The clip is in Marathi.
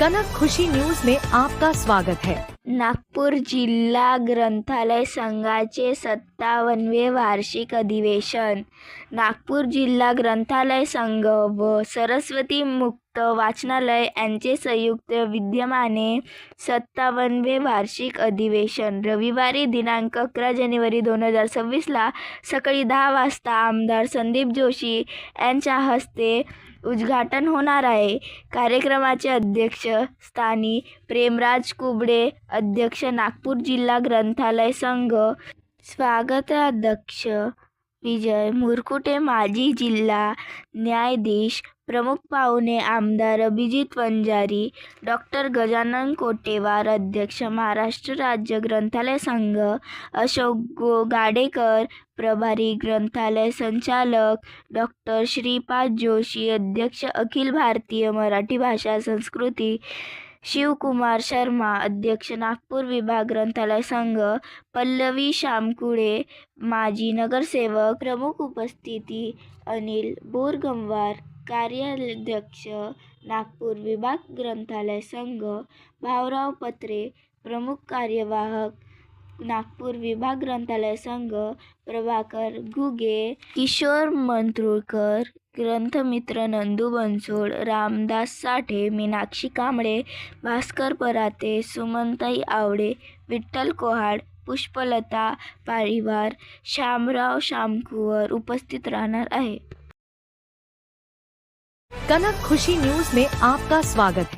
कनक खुशी न्यूज में आपका स्वागत है। नागपूर जिल्हा ग्रंथालय संघाचे 57वे वार्षिक अधिवेशन। नागपूर जिल्हा ग्रंथालय संघ व सरस्वती मुक्त वाचनालय यांचे संयुक्त विद्यमाने 57वे वार्षिक अधिवेशन रविवारी दिनांक 11 जानेवारी 2026 ला सकाळी 10 वाजता आमदार संदीप जोशी यांच्या हस्ते उद्घाटन होणार आहे। कार्यक्रमाचे अध्यक्ष स्थानी प्रेमराज कुबडे, अध्यक्ष नागपूर जिल्हा ग्रंथालय संघ, स्वागताध्यक्ष विजय मुरकुटे, माजी जिल्हा न्यायाधीश, प्रमुख पाहुणे आमदार अभिजित वंजारी, डॉक्टर गजानन कोटेवार, अध्यक्ष महाराष्ट्र राज्य ग्रंथालय संघ, अशोक गाडेकर, प्रभारी ग्रंथालय संचालक डॉक्टर श्रीपाद जोशी, अध्यक्ष अखिल भारतीय मराठी भाषा संस्कृती, शिवकुमार शर्मा, अध्यक्ष नागपूर विभाग ग्रंथालय संघ, पल्लवी शामकुळे, माजी नगरसेवक, प्रमुख उपस्थिती अनिल बोरगमवार, कार्याध्यक्ष नागपूर विभाग ग्रंथालय संघ, भाऊराव पत्रे, प्रमुख कार्यवाहक नागपूर विभाग ग्रंथालय संघ, प्रभाकर घुगे, किशोर मंत्रुळकर, ग्रंथमित्र नंदू बनसोड, रामदास साठे, मीनाक्षी कांबळे, भास्कर पराते, सुमनताई आवडे, विठ्ठल कोहाड, पुष्पलता पारिवार, श्यामराव शामकुवर उपस्थित राहणार आहे। कनक खुशी न्यूज में आपका स्वागत है।